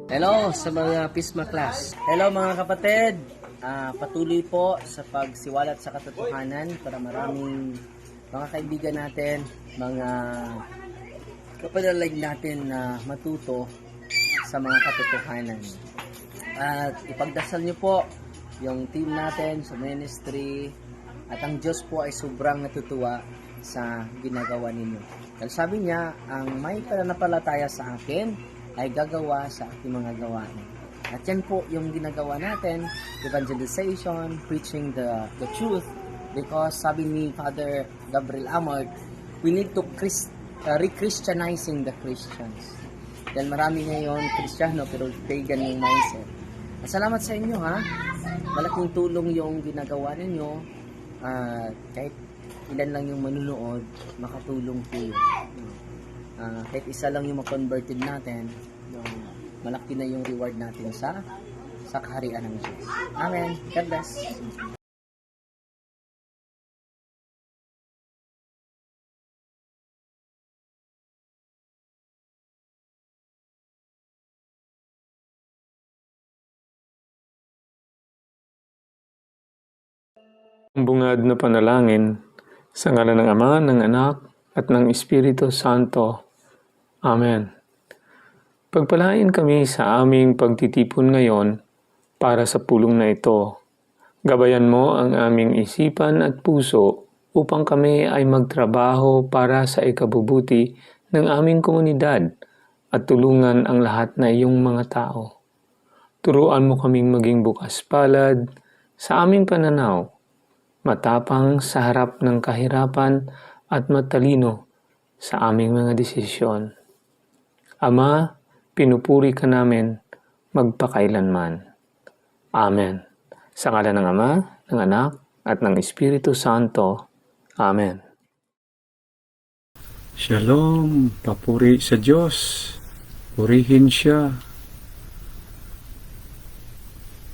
Hello sa mga Pisma class. Hello mga kapatid. Patuloy po sa pagsiwalat sa katotohanan para maraming mga kaibigan natin, mga kapanalig natin na matuto sa mga katotohanan. At ipagdasal niyo po yung team natin sa ministry at ang Diyos po ay sobrang natutuwa sa ginagawa ninyo. Dahil sabi niya, ang may pananampalataya sa akin ay gagawa sa ating mga gawain. At yan po yung ginagawa natin, evangelization, preaching the truth, because sabi ni Father Gabriel Amort, we need to re-Christianizing the Christians. Dahil marami ngayon Kristiyano pero pagan yung mindset. At salamat sa inyo ha, malaking tulong yung ginagawa ninyo, kahit ilan lang yung manunood, makatulong po yun. Kahit isa lang yung ma-converted natin, malaki na yung reward natin sa kaharian ng Diyos. Amen. God bless. Ang bungad na panalangin sa ngalan ng Ama, ng Anak, at ng Espiritu Santo. Amen. Pagpalain kami sa aming pagtitipon ngayon para sa pulong na ito. Gabayan mo ang aming isipan at puso upang kami ay magtrabaho para sa ikabubuti ng aming komunidad at tulungan ang lahat na iyong mga tao. Turuan mo kaming maging bukas palad sa aming pananaw, matapang sa harap ng kahirapan at matalino sa aming mga desisyon. Ama, pinupuri ka namin magpakailanman. Amen. Sa ngalan ng Ama, ng Anak, at ng Espiritu Santo. Amen. Shalom, papuri sa Diyos. Purihin siya.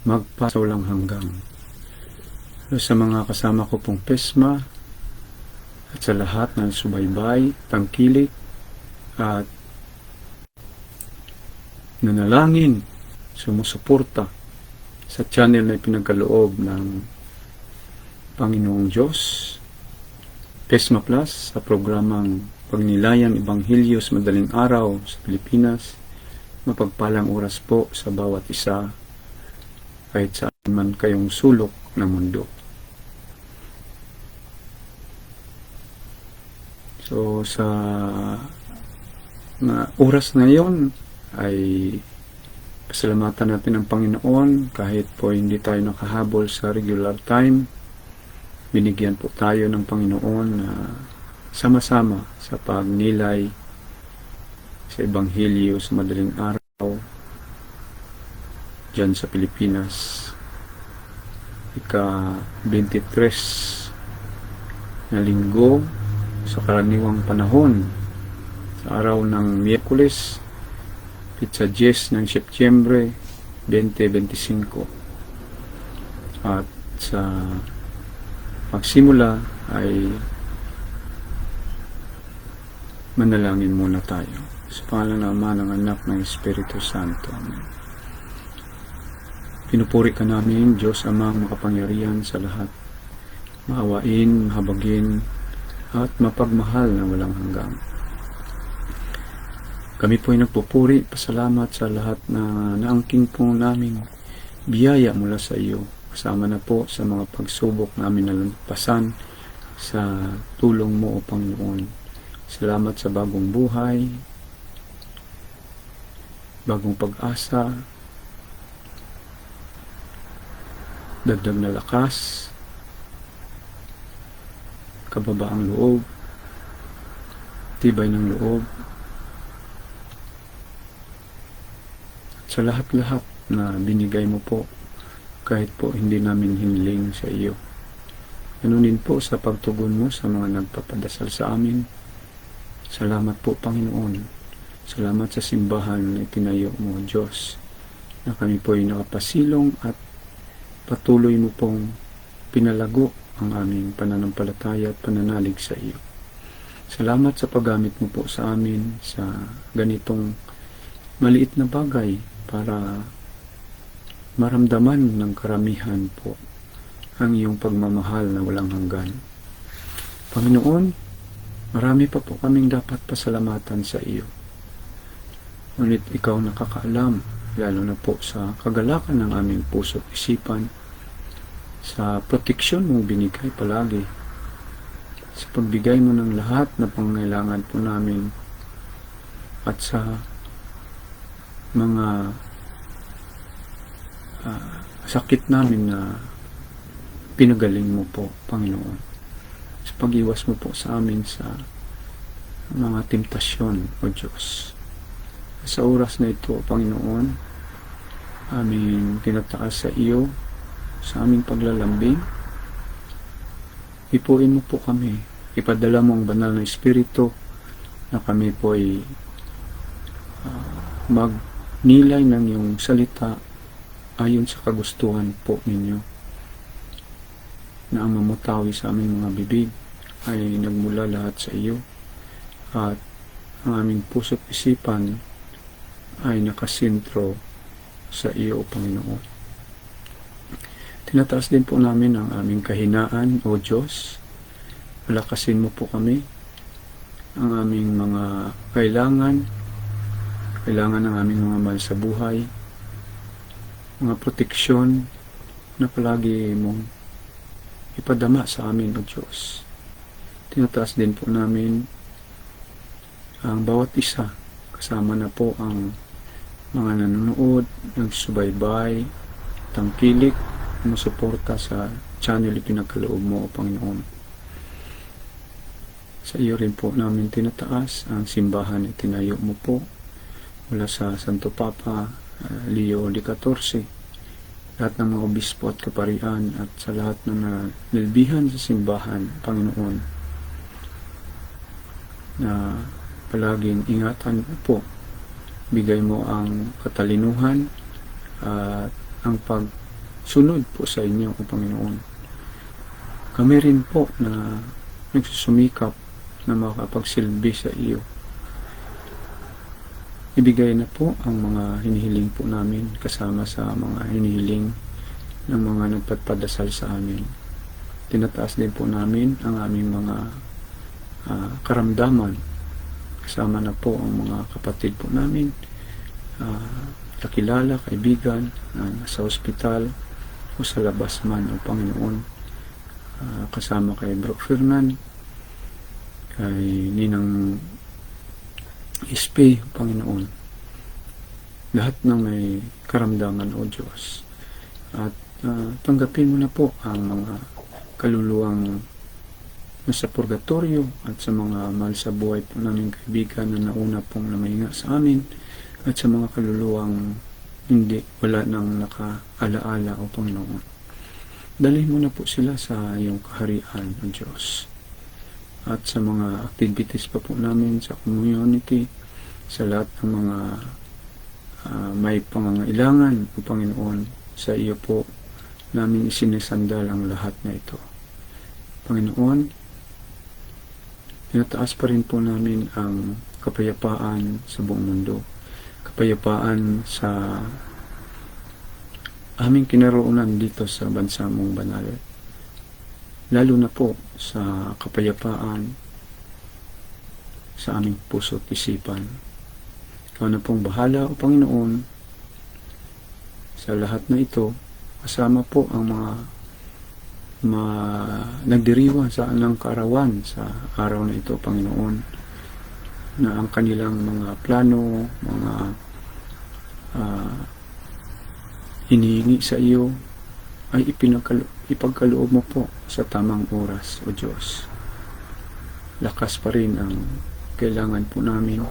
Magpasawalang hanggang. Sa mga kasama ko pong Pisma at sa lahat ng subaybay, tangkilik at nanalangin, sumusuporta sa channel na ipinagkaloob ng Panginoong Diyos, Pisma Plus, sa programang Pagnilayang Ebanghelyo sa Madaling Araw sa Pilipinas. Mapagpalang oras po sa bawat isa, kahit saan man kayong sulok ng mundo. So sa oras na yon ay pasalamatan natin ang Panginoon kahit po hindi tayo nakahabol sa regular time. Binigyan po tayo ng Panginoon na sama-sama sa pagnilay sa Ebanghelyo sa Madaling Araw dyan sa Pilipinas. Ika-23 na linggo sa karaniwang panahon sa araw ng Miyerkules, Pitsa 10 ng Setyembre 2025. At sa pagsimula ay manalangin muna tayo. Sa pangalan ng Ama, ng Anak, ng Espiritu Santo. Amen. Pinupuri ka namin, Diyos Amang makapangyarihan sa lahat. Maawain, mahabagin, at mapagmahal na walang hanggang. Kami po ay nagpupuri, pasalamat sa lahat na naangking po namin biyaya mula sa iyo. Kasama na po sa mga pagsubok namin na lampasan sa tulong mo, O Panginoon. Salamat sa bagong buhay. bagong pag-asa, dagdag na lakas, kababaang loob, tibay ng loob, sa lahat-lahat na binigay mo po kahit po hindi namin hiniling sa iyo. Ganun din po sa pagtugon mo sa mga nagpapadasal sa amin. Salamat po, Panginoon. Salamat sa simbahan na itinayo mo, Diyos, na kami po ay nakapasilong at patuloy mo pong pinalago ang aming pananampalataya at pananalig sa iyo. Salamat sa paggamit mo po sa amin sa ganitong maliit na bagay para maramdaman ng karamihan po ang iyong pagmamahal na walang hanggan. Panginoon, marami pa po kaming dapat pasalamatan sa iyo. Ngunit ikaw nakakaalam, lalo na po sa kagalakan ng aming puso at isipan, sa proteksyon mong binigay palagi, sa pagbigay mo ng lahat na pangangailangan po namin, at sa mga sakit namin na pinagaling mo po, Panginoon. Sa pag-iwas mo po sa amin sa mga temptasyon, O Diyos. Sa oras na ito, Panginoon, aming tinataas sa iyo, sa aming paglalambing, ipuin mo po kami, ipadala mo ang banal na Espiritu na kami po ay magnilay ng iyong salita ayon sa kagustuhan po ninyo, na ang mamutawi sa aming mga bibig ay nagmula lahat sa iyo, at ang aming puso't isipan ay nakasintro sa iyo, Panginoon. Tinataas din po namin ang aming kahinaan, O Diyos. Palakasin mo po kami, ang aming mga kailangan ng aming mga mahal sa buhay, mga proteksyon na palagi mong ipadama sa amin, O Diyos. Tinataas din po namin ang bawat isa, kasama na po ang mga nanonood, nagsubaybay, tangkilik, sumusuporta sa channel ipinagkaloob mo, O Panginoon. Sa iyo rin po namin tinataas ang simbahan na tinayo mo po mula sa Santo Papa Leo XIV, lahat ng mga obispo at kaparian, at sa lahat ng nilbihan sa simbahan, Panginoon, na palaging ingatan mo po, bigay mo ang katalinuhan at ang pagsunod po sa inyo, O Panginoon. Kami rin po na nagsusumikap na makapagsilbi sa iyo. Ibigay na po ang mga hinihiling po namin kasama sa mga hinihiling ng mga nagpapadasal sa amin. Tinataas din po namin ang aming mga karamdaman. Kasama na po ang mga kapatid po namin, kakilala, kaibigan, sa ospital o sa labas man, O Panginoon. Kasama kay Bro Fernan, kay Ninang SP, Panginoon. Lahat ng may karamdaman, O Diyos. At tanggapin mo na po ang mga kaluluwang nasa purgatorio at sa mga mahal sa buhay po naming kaibigan na nauna pong namahinga sa amin, at sa mga kaluluwang wala nang nakaalaala, O Panginoon. Dalhin mo na po sila sa iyong kaharian, O Diyos. At sa mga activities pa po namin sa community, sa lahat ng mga may pangangailangan, O Panginoon, sa iyo po namin isinisandal ang lahat na ito. Panginoon, tinataas pa rin po namin ang kapayapaan sa buong mundo, kapayapaan sa aming kinaroonan dito sa bansa mong banal, lalo na po sa kapayapaan sa aming puso at isipan. Ikaw na pong bahala, O Panginoon, sa lahat na ito, kasama po ang mga nagdiriwang sa ng kaarawan sa araw na ito, Panginoon, na ang kanilang mga plano, mga hinihingi sa iyo ay ipagkaloob mo po sa tamang oras, O Diyos. Lakas pa rin ang kailangan po namin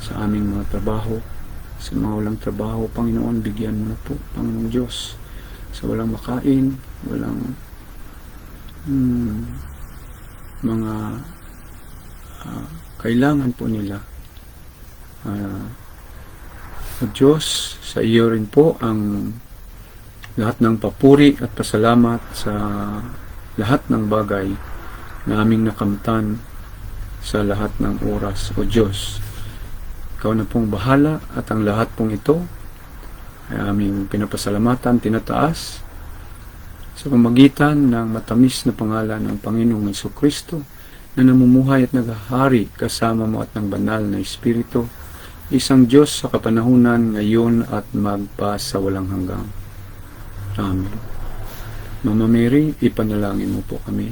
sa aming mga trabaho, sa mga walang trabaho. Panginoon, bigyan mo na po, Panginoong Diyos. Sa walang makain, walang mga kailangan po nila. O Diyos, sa iyo rin po ang lahat ng papuri at pasalamat sa lahat ng bagay na aming nakamtan sa lahat ng oras, O Diyos. Ikaw na pong bahala at ang lahat pong ito ay aming pinapasalamatan, tinataas sa pamagitan ng matamis na pangalan ng Panginoong Jesucristo na namumuhay at naghahari kasama mo at ng banal na Espiritu, isang Diyos sa kapanahunan ngayon at magpa sa walang hanggang. Amen. Mama Mary, ipanalangin mo po kami.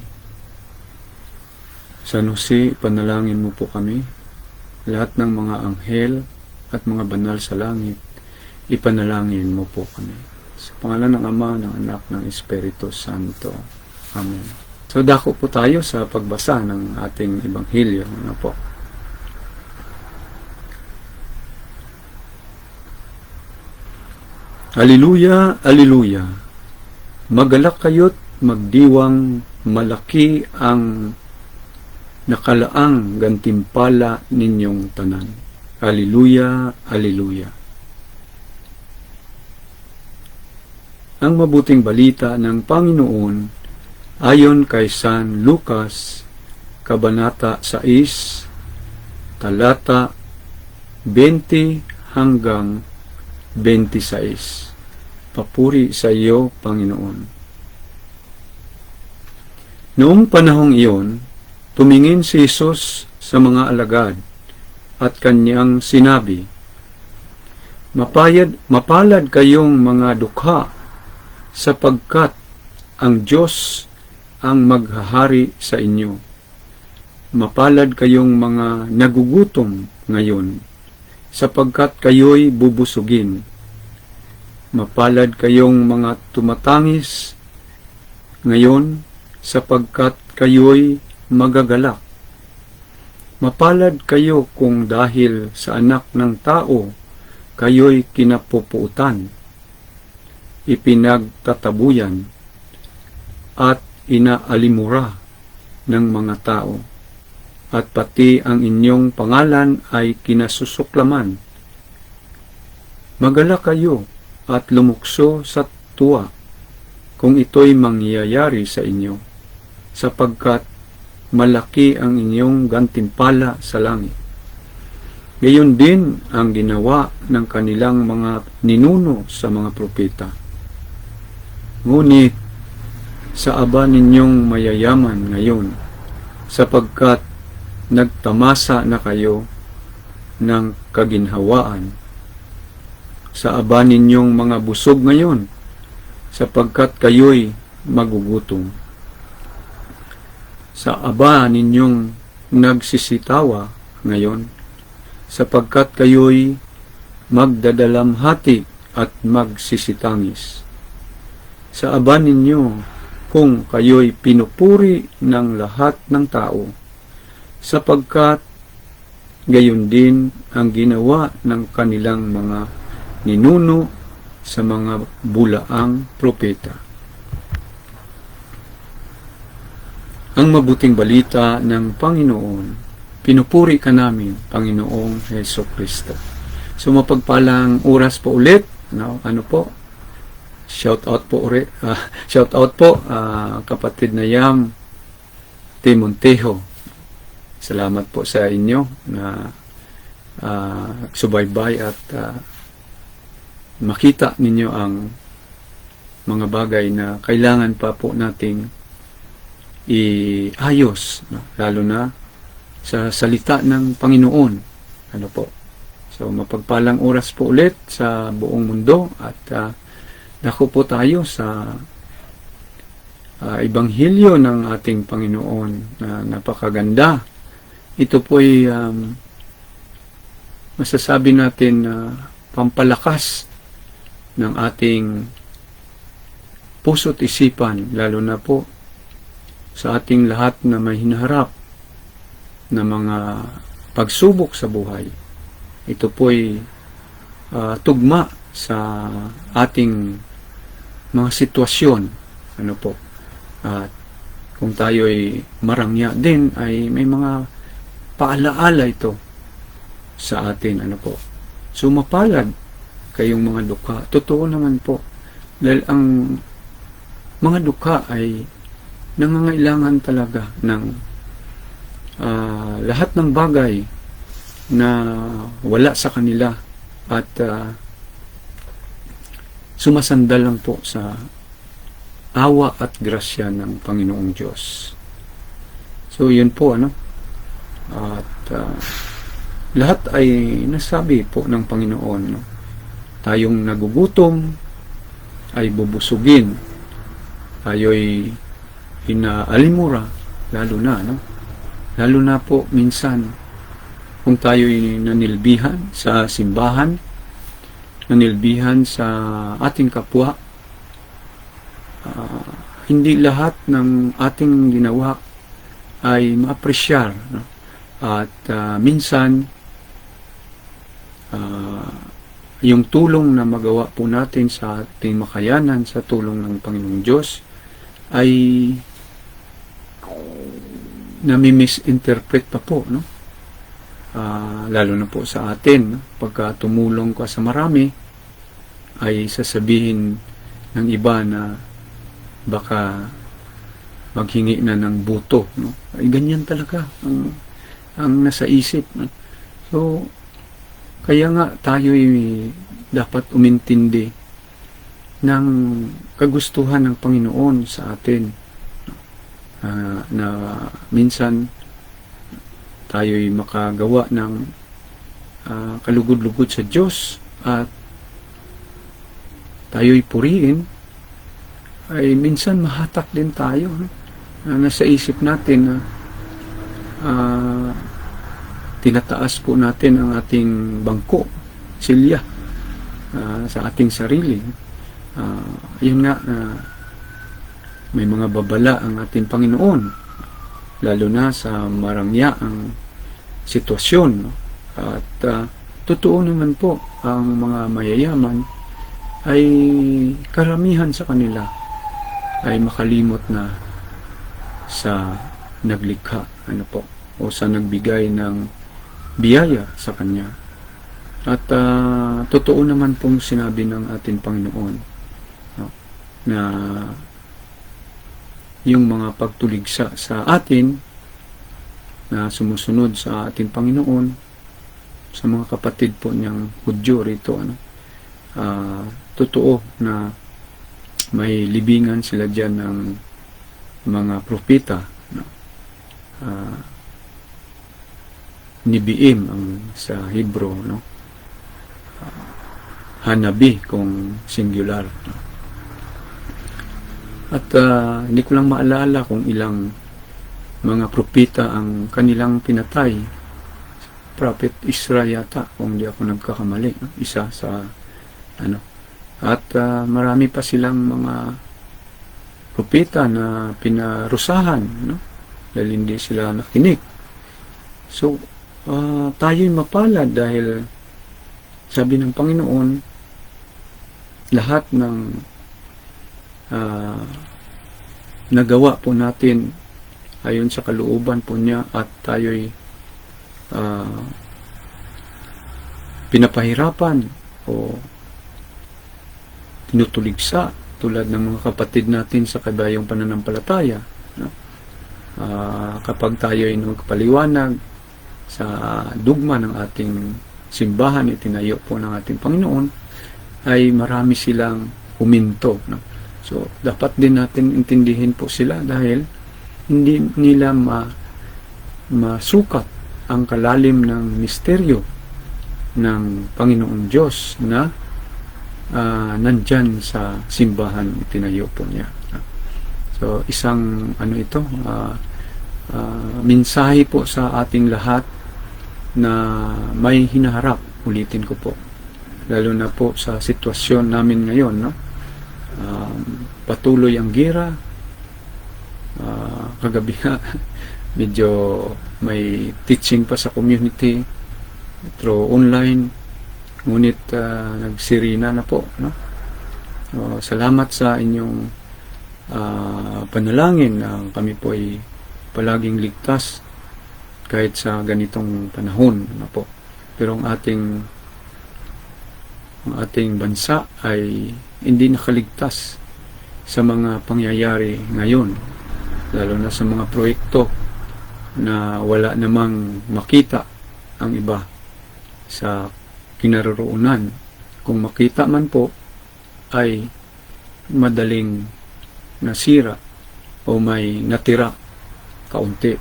San Jose, ipanalangin mo po kami. Lahat ng mga anghel at mga banal sa langit, ipanalangin mo po kami. Sa pangalan ng Ama, ng Anak, ng Espiritu Santo. Amen. So, dako po tayo sa pagbasa ng ating Ebanghelyo. Ano po? Alleluia, Alleluia. Magalak kayo't magdiwang, malaki ang nakalaang gantimpala ninyong tanan. Alleluia, Alleluia. Ang mabuting balita ng Panginoon ayon kay San Lucas, Kabanata 6, talata 20 hanggang 26. Papuri sa iyo, Panginoon. Noong panahong iyon, tumingin si Jesus sa mga alagad at kanyang sinabi, Mapalad kayong mga dukha, sapagkat ang Diyos ang maghahari sa inyo. Mapalad kayong mga nagugutom ngayon, sapagkat kayo'y bubusugin. Mapalad kayong mga tumatangis ngayon, sapagkat kayo'y magagalak. Mapalad kayo kung dahil sa anak ng tao, kayo'y kinapupuutan, ipinagtatabuyan, at inaalimura ng mga tao, at pati ang inyong pangalan ay kinasusuklaman. Magalak kayo at lumukso sa tuwa kung ito'y mangyayari sa inyo, sapagkat malaki ang inyong gantimpala sa langit. Gayon din ang ginawa ng kanilang mga ninuno sa mga propeta. Ngunit sa aba ninyong mayayaman ngayon, sapagkat nagtamasa na kayo ng kaginhawaan. Sa aba ninyong mga busog ngayon, sapagkat kayo'y magugutom. Sa aba ninyong nagsisitawa ngayon, sapagkat kayo'y magdadalamhati at magsisitangis. Sa aba ninyo kung kayo'y pinupuri ng lahat ng tao, sapagkat gayon din ang ginawa ng kanilang mga ninuno sa mga bulaang propeta. Ang mabuting balita ng Panginoon, pinupuri ka namin, Panginoong Jesucristo. So mapagpalang oras po ulit, ano po? Shout out po kapatid na Yam Timontejo. Salamat po sa inyo na subaybay at makita ninyo ang mga bagay na kailangan pa po nating iayos, lalo na sa salita ng Panginoon. Ano po? So mapagpalang oras po ulit sa buong mundo at dako po tayo sa Ebanghelyo ng ating Panginoon na napakaganda. Ito po ay masasabi natin na pampalakas ng ating puso't isipan, lalo na po sa ating lahat na may hinaharap na mga pagsubok sa buhay. Ito po'y tugma sa ating mga sitwasyon. Ano po? At kung tayo'y marangya din, ay may mga paalaala ito sa atin. Ano po? So, mapalad kayong mga dukha. Totoo naman po. Dahil ang mga dukha ay nangangailangan talaga ng lahat ng bagay na wala sa kanila at sumasandal lang po sa awa at grasya ng Panginoong Diyos. So, yun po, ano? At lahat ay nasabi po ng Panginoon, no? Tayong nagugutom ay bubusugin. Tayo'y inaalimura, lalo na, no? Lalo na po minsan kung tayo'y nanilbihan sa simbahan, nanilbihan sa ating kapwa, hindi lahat ng ating ginawa ay ma-apresyar, no? At minsan yung tulong na magawa po natin sa ating makayanan sa tulong ng Panginoong Diyos ay nami-misinterpret pa po, no? Lalo na po sa atin, no? Pagka tumulong ka sa marami ay sasabihin ng iba na baka maghingi na ng buto, no? Ay ganyan talaga ang nasa isip, no? So kaya nga tayo'y dapat umintindi ng kagustuhan ng Panginoon sa atin, na minsan tayo'y makagawa ng kalugod-lugod sa Diyos at tayo'y purihin, ay minsan mahatak din tayo, no? Nasa isip natin na tinataas po natin ang ating bangko, silya, sa ating sarili. Yun nga, may mga babala ang ating Panginoon, lalo na sa marangya ang sitwasyon, no? At totoo naman po, ang mga mayayaman ay karamihan sa kanila ay makalimot na sa naglikha, ano po, o sa nagbigay ng biyaya sa Kanya. At totoo naman pong sinabi ng ating Panginoon, no, na yung mga pagtuligsa sa atin na sumusunod sa ating Panginoon, sa mga kapatid po niyang Hudyo rito, ano, totoo na may libingan sila dyan ng mga propeta, no? Nibiim ang sa Hebrew, no? Hanabi kung singular, no? At hindi ko lang maalala kung ilang mga propeta ang kanilang pinatay. Prophet Israel yata, kung di ako nagkakamali, no? Isa sa ano. At marami pa silang mga propeta na pinarusahan, no? Dahil hindi sila nakinig. So, tayo'y mapalad dahil sabi ng Panginoon, lahat ng nagawa po natin ayon sa kalooban po niya at tayo'y pinapahirapan o tinutuligsa tulad ng mga kapatid natin sa kabayang pananampalataya, no? Kapag tayo'y nagpaliwanag sa dugma ng ating simbahan, itinayo po ng ating Panginoon, ay marami silang huminto, no? So, dapat din natin intindihin po sila dahil hindi nila masukat ang kalalim ng misteryo ng Panginoong Diyos na nandyan sa simbahan itinayo po niya. So, isang ito, mensahe po sa ating lahat na may hinaharap, ulitin ko po, lalo na po sa sitwasyon namin ngayon, no? Patuloy ang gira. Kagabi nga, medyo may teaching pa sa community through online, ngunit nagsirina na po, no? Salamat sa inyong panalangin na kami po ay palaging ligtas kahit sa ganitong panahon na po. Pero ang ating bansa ay hindi nakaligtas sa mga pangyayari ngayon, lalo na sa mga proyekto na wala namang makita ang iba sa kinaroroonan. Kung makita man po ay madaling nasira o may natira kaunti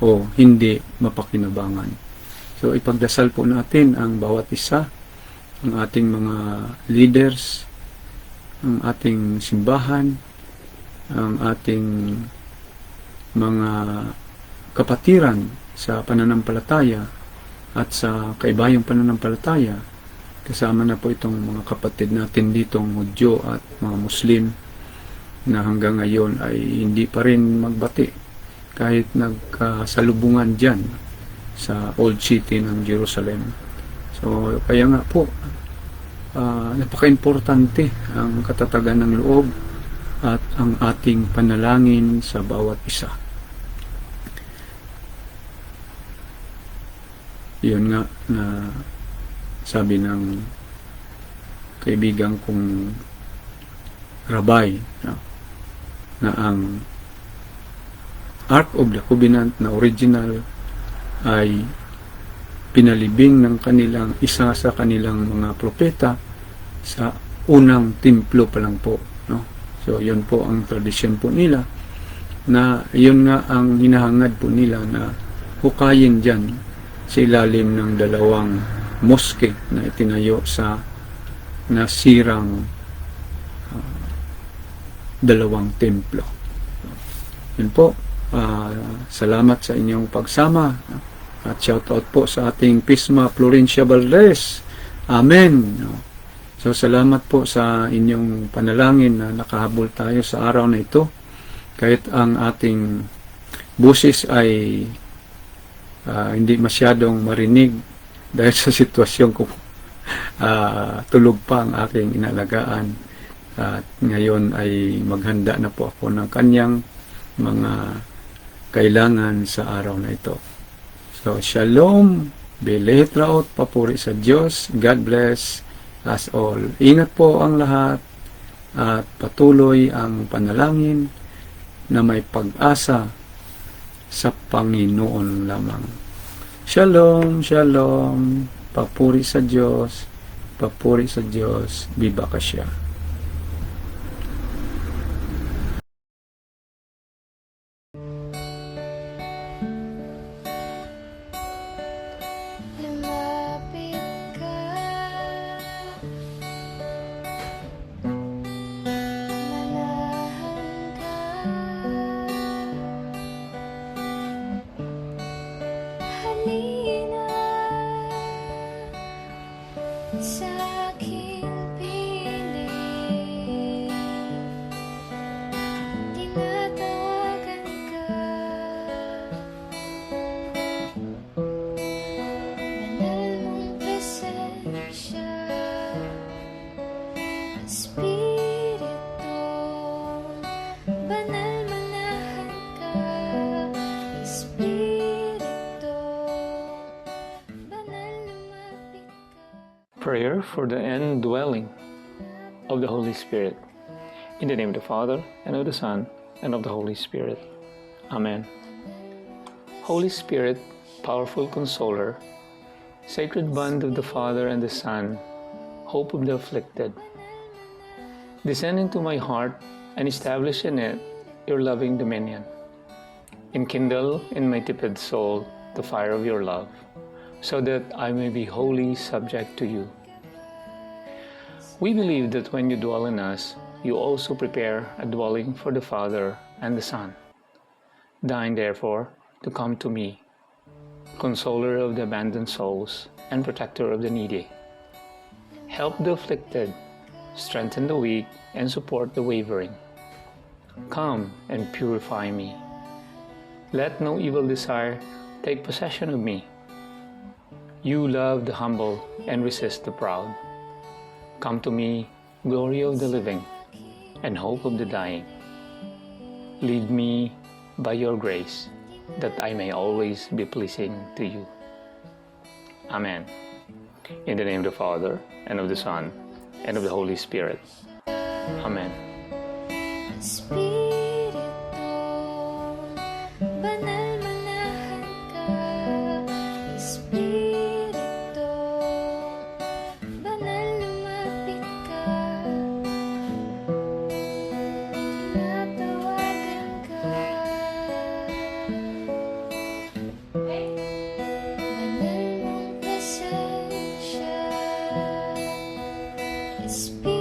o hindi mapakinabangan. So ipagdasal po natin ang bawat isa, ang ating mga leaders, ang ating simbahan, ang ating mga kapatiran sa pananampalataya at sa kaibayang pananampalataya, kasama na po itong mga kapatid natin ditong Hudyo at mga Muslim na hanggang ngayon ay hindi pa rin magbati kahit nagkasalubungan dyan sa Old City ng Jerusalem. So kaya nga po, napaka-importante ang katatagan ng loob at ang ating panalangin sa bawat isa. Yun nga na sabi ng kaibigan kong rabbi na ang Ark of the Covenant na original ay pinalibing ng kanilang isa sa kanilang mga propeta sa unang templo pa lang po, no? So yun po ang tradisyon po nila, na yun nga ang hinahangad po nila na hukayin dyan sa ilalim ng dalawang moske na itinayo sa nasirang dalawang templo. Yun po, salamat sa inyong pagsama at shoutout po sa ating Pisma Florencia Valdez. Amen. So salamat po sa inyong panalangin na nakahabol tayo sa araw na ito, kahit ang ating busis ay hindi masyadong marinig dahil sa sitwasyon ko. Tulog pa ang aking inalagaan at ngayon ay maghanda na po ako ng kanyang mga kailangan sa araw na ito. So shalom, Beletraot, papuri sa Diyos, God bless us all. Ingat po ang lahat at patuloy ang panalangin na may pag-asa sa Panginoon lamang. Shalom, shalom. Papuri sa Diyos. Papuri sa Diyos. Viva ka siya. Lumapit ka, manahan ka, halina sa aking piling, tinatawagan ka, banal mong presensya, Espiritu, banal manahan ka, Espiritu, banal lumapit ka. Prayer for the indwelling of the Holy Spirit. In the name of the Father, and of the Son, and of the Holy Spirit. Amen. Holy Spirit, powerful consoler, sacred bond of the Father and the Son, hope of the afflicted, descend into my heart and establish in it your loving dominion. Enkindle in my tepid soul the fire of your love, so that I may be wholly subject to you. We believe that when you dwell in us, you also prepare a dwelling for the Father and the Son. Deign, therefore, to come to me, consoler of the abandoned souls and protector of the needy. Help the afflicted, strengthen the weak, and support the wavering. Come and purify me. Let no evil desire take possession of me. You love the humble and resist the proud. Come to me, glory of the living, and hope of the dying. Lead me by your grace, that I may always be pleasing to you. Amen. In the name of the Father, and of the Son, and of the Holy Spirit. Amen. Espiritu, banal manahan ka. Espiritu, banal lumapit ka. Tinatawagan ka. Banal mong presensya. Espiritu,